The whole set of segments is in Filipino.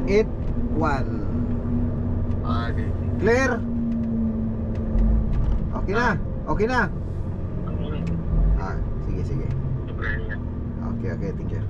Okay. Clear? Okay na? Okay na? Ah, sige, sige. Okay, okay, thank you.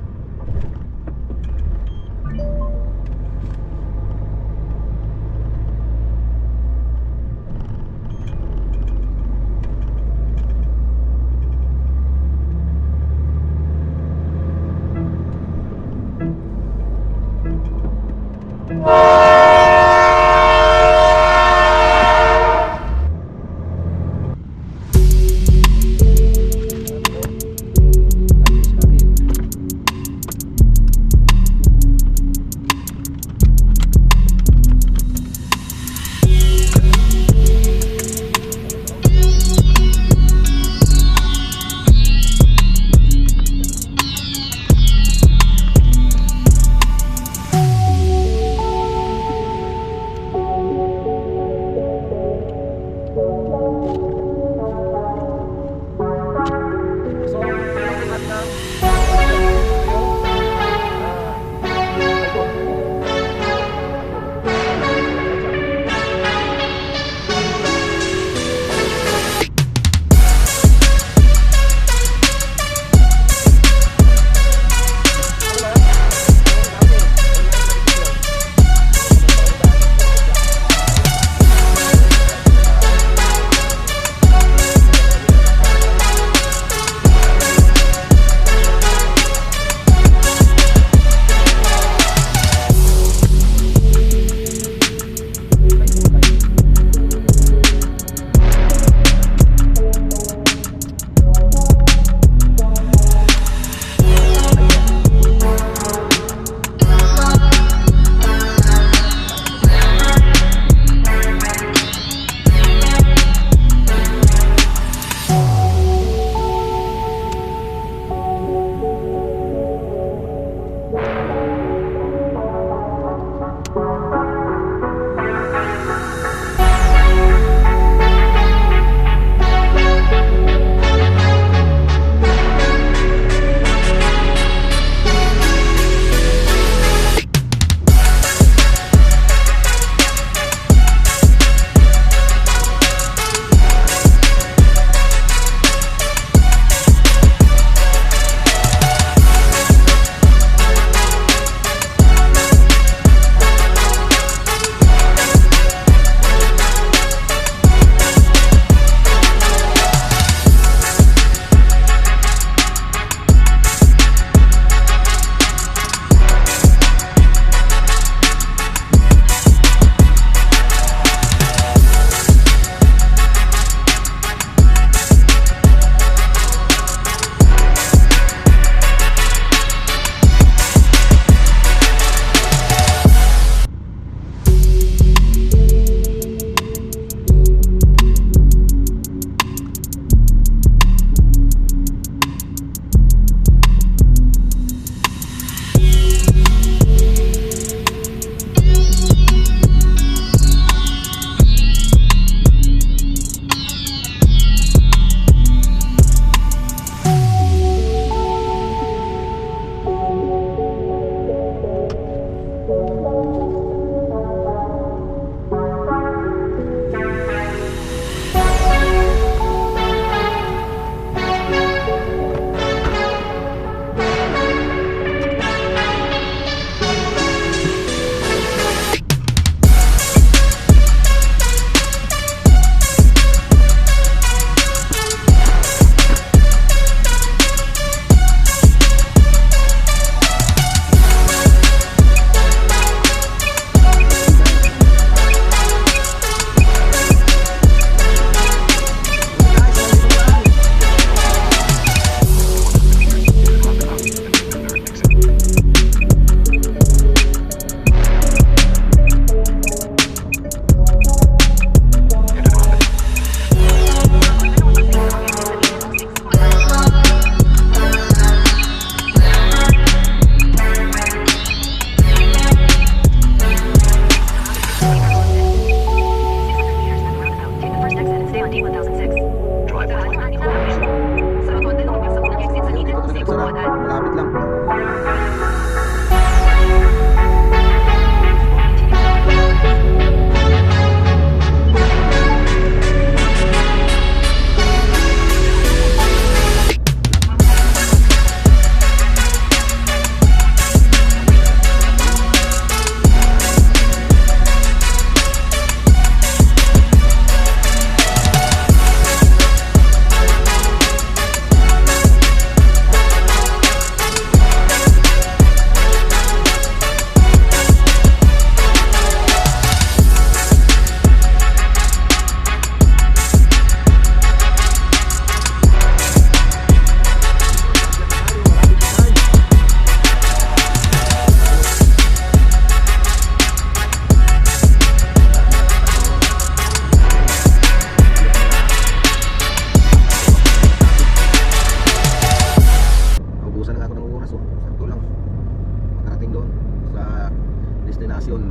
sirkulasyon.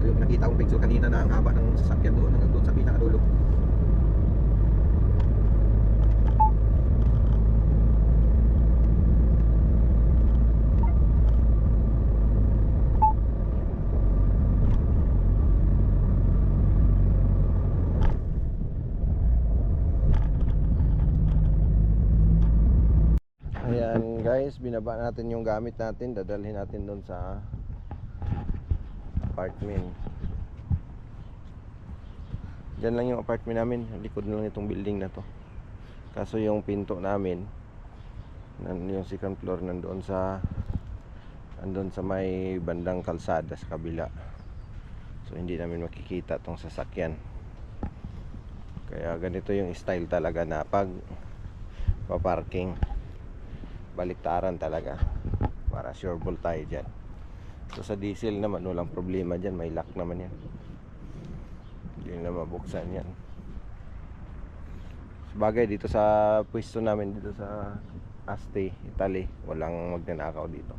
Ito yung nakita kong picture kanina na ang haba ng sasakyan doon hanggang doon sa pinakadulo. Ayan guys, binaba natin yung gamit natin, dadalhin natin doon sa apartment. Diyan lang yung apartment namin, likod na lang itong building na to. Kaso yung pinto namin, yung second floor nandoon sa may bandang kalsada sa kabila. So hindi namin makikita tong sasakyan. Kaya ganito yung style talaga na pag pa-parking, baliktaran talaga para sure ball tayo dyan. So sa diesel naman walang problema dyan, may lock naman yan, hindi na mabuksan yan. Sabagay dito sa pwesto namin dito sa Asti, Italy, walang magnanakaw dito.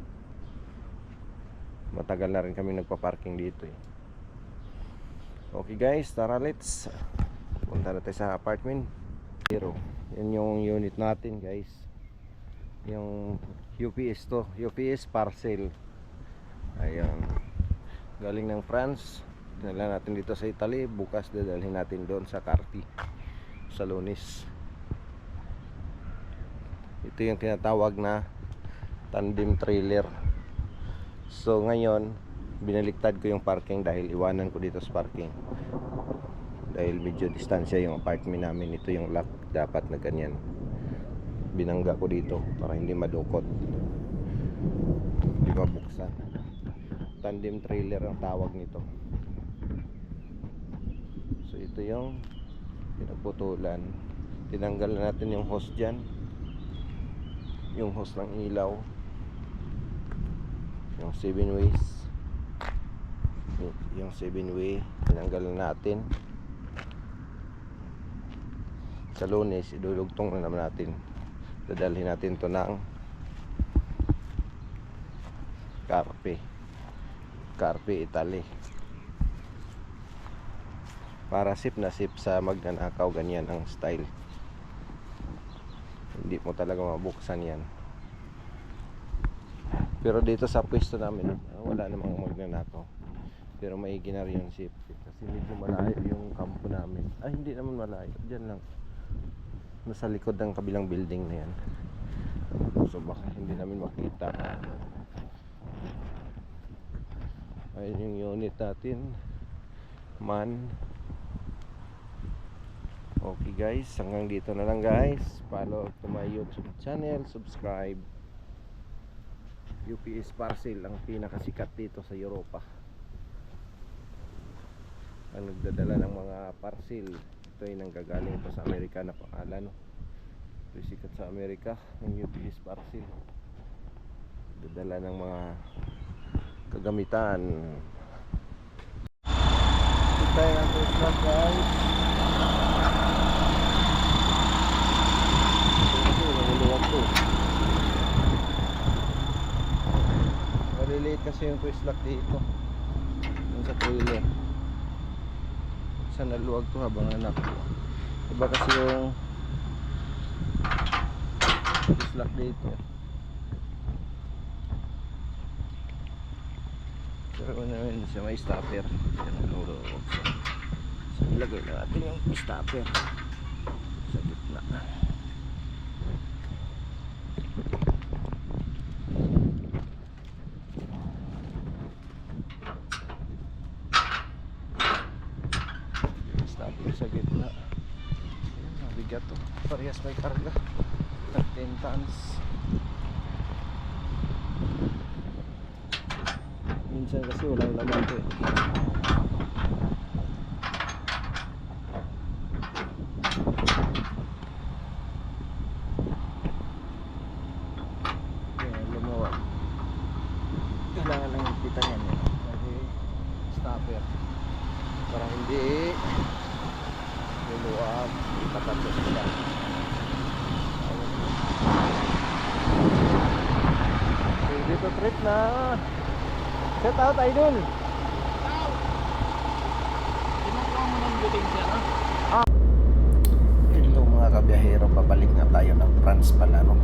Matagal na rin kami nagpa-parking dito eh. Okay guys, tara let's punta na tayo sa apartment. Zero, yan yung unit natin guys. Yung UPS to, UPS parcel. Ayan, galing ng France, dinala natin dito sa Italy. Bukas dadalhin natin doon sa Carpi sa Lunes. Ito yung tinatawag na tandem trailer. So ngayon binaliktad ko yung parking dahil iwanan ko dito sa parking dahil medyo distansya yung apartment namin. Ito yung lock, dapat na ganyan. Binangga ko dito para hindi madukot, di mabuksan. Tandem trailer ang tawag nito. So ito yung pinagputulan. Tinanggal na natin yung hose dyan, yung hose ng ilaw, yung 7 ways, yung 7 way tinanggal na natin. Sa Lunes idulugtong na naman natin, dadalhin natin to ng Carpi, Italy, para sip na sip sa magnanakaw. Ganyan ang style, hindi mo talaga mabuksan yan. Pero dito sa pwesto namin wala namang magnanakaw, pero maigi na rin yung safety kasi medyo malayo yung kampo namin. Ay hindi naman malayo, dyan lang, nasa likod ng kabilang building na yan. So baka hindi namin makita. Ayun yung unit natin, man. Okay guys, hanggang dito na lang guys. Follow to my YouTube channel, subscribe. UPS parcel ang pinakasikat dito sa Europa, ang nagdadala ng mga parcel. Ito ay nanggagaling pa sa Amerika na pangalan, no? Ito sikat sa Amerika ng UPS parcel, dadala ng mga kagamitan. Ito tayo ang first class guys. Ito nanguluwag to. Maliliit kasi yung twist lock dito, yung sa trailer. Sa naluwag to habang anak. Iba kasi yung twist lock dito. Pero naman siya may stopper. Yan ang naluwag. So ilagay na natin yung stopper sa gitna. Sa gitna. Ayan, mabigat to. Parehas may karga. 10 tons. Minsan kasi walang laman to eh. Ayan, lumawag. Kailangan lang ipitan yan eh. Kasi stopper para hindi luluwag, ipatapos nila. So dito Trip na. Set out, idol. Kinukuha mo ng potensya, no? Hello mga kabiyahero, babalik na tayo ng France pala, no?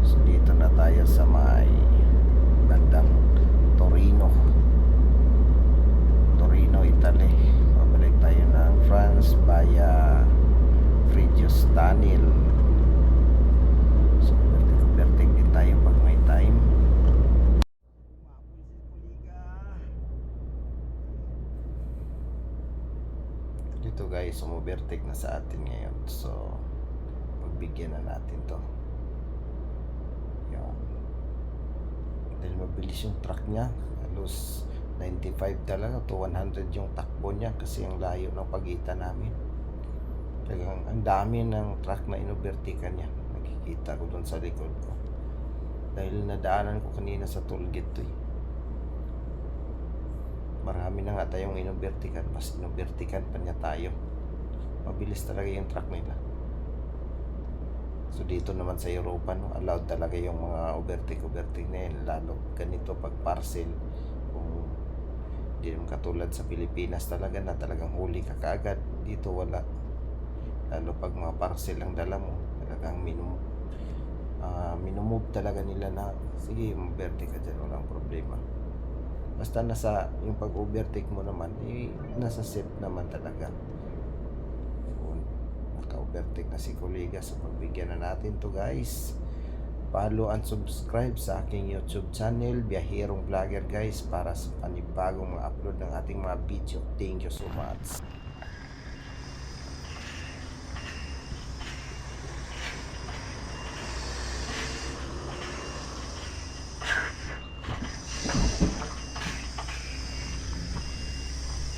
So dito na tayo sa may bandang Torino, Italy. Babalik tayo ng France via Frigius Tunnel. So bertig din tayo pag may time. Dito guys, umubertig na sa atin ngayon. So pagbigyan na natin to. Yan. Dahil mabilis yung truck niya, halos 95 talaga to 100 yung takbo niya kasi ang layo ng pagitan namin. Talagang ang dami ng truck na inubertikan niya. Nakikita ko doon sa likod ko. Dahil nadaanan ko kanina sa toll gate to eh. Marami na nga tayong inubertikan, mas inubertikan pa niya tayo. Mabilis talaga yung truck nila. So dito naman sa Europa, no, allowed talaga yung mga overtake na yun, lalo ganito pag parcel. Kung di naman katulad sa Pilipinas talaga na talagang huli ka kaagad, dito wala. Lalo pag mga parcel ang dala mo, talagang minumove talaga nila na sige, overtake ka dyan, walang problema. Basta nasa yung pag-overtake mo naman, nasa safe naman talaga. Naka-overtake na si Kuliga, so pagbigyan na natin to guys. Follow and subscribe sa aking YouTube channel, Biyahirong Vlogger guys, para sa panibagong mga upload ng ating mga video. Thank you so much.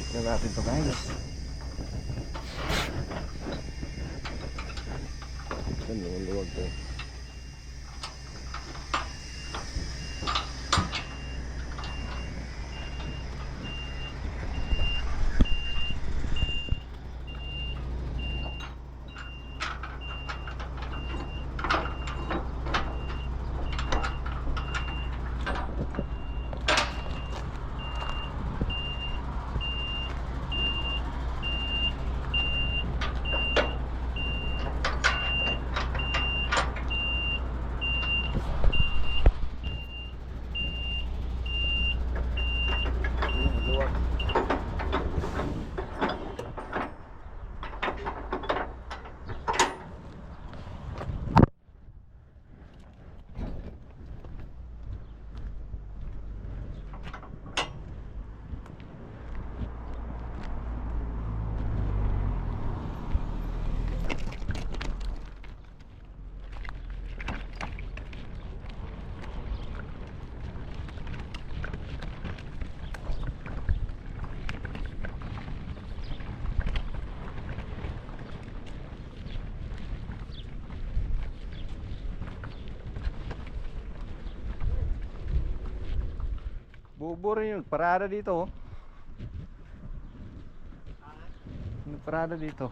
Tignan natin to guys. Luwag to. Bubo rin yung parada dito, oh. Parada dito.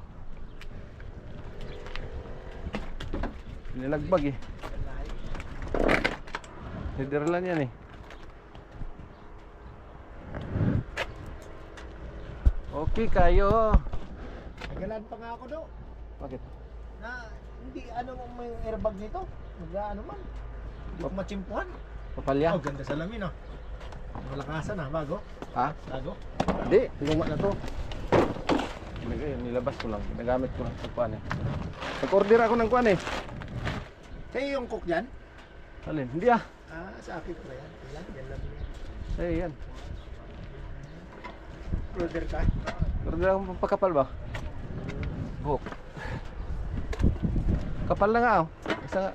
Nilagbag eh. Nederlan yan eh. Okay kayo. Nagalan pa nga ako do. Bakit? Na hindi ano may airbag nito. Ano man. Hindi ko matsimpuhan. Papalya? Oh, ganda sa lamin oh. Malakasan ah, bago. Ha? Bago. Hindi, luma na to. Nilabas ko lang. Ginagamit ko lang sa kuan eh. Nag-order ako ng kuan eh. Sa'yo yung cook dyan? Alin? Hindi ah. Ah, sa akin pa yan. Yan lang yan. Eh, yan. Order ka? Order ako pampakapal ba? Buhok. Kapal na nga oh. Isa nga.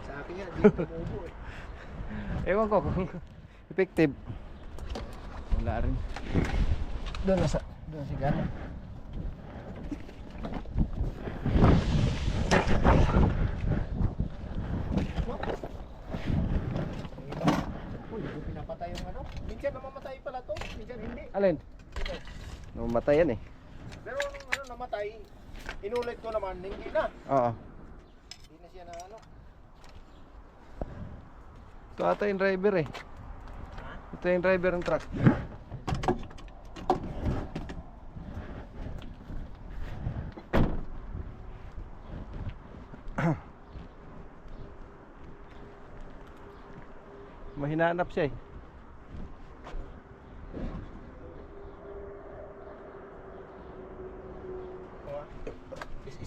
Sa akin yan, dito mo eh. Ewan ko kung effective. Wala rin. Doon si Gana. Pinapatay yung ano. Minsan namamatay pala to, minsan hindi. Alin? Namatay yan eh. Pero nung ano namatay, inulit ko naman, hindi na. Oo. Hindi na siya na ano. Ito ata yung driver eh. Ito yung driver ng truck. Mahinahanap siya eh.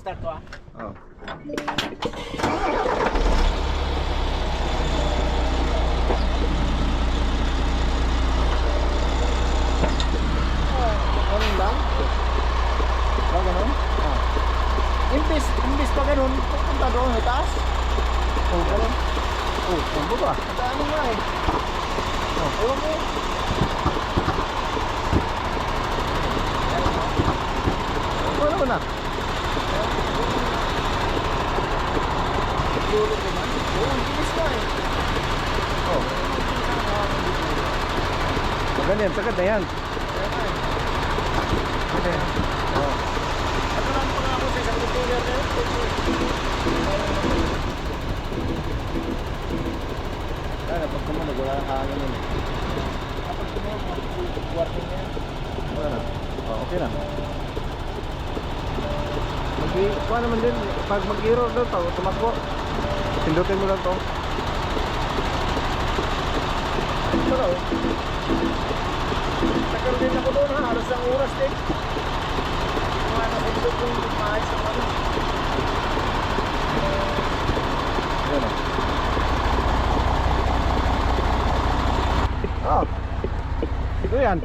Start ko ah. Oh. Ganun lang? Ba ganun? Ah. Imbis pa ganun, pupunta doon sa taas. Oh, ganun. Oh, ano ba? Ano nga eh. Oh, ewan mo. Ano naman na? Dulo ko man. Oo, imbis ka eh. Oh. Ganyan, sagad na yan. Kaya nga eh. Okay. Oh. Ano lang pa nga ako sa isang container na yun? Kaya pag tumunog, wala nang hangin yun. Kapag tumunog, warning na yan. Wala na. Oh, okay na. Kuha naman din, pag mag-error doon, tumakbo. Pindutin mo lang to. Ito na oh. Tagal din ako doon ha, halos ang oras din. Mga nakabulog kong maayos ang ano. Yan o. Oh. Ito yan.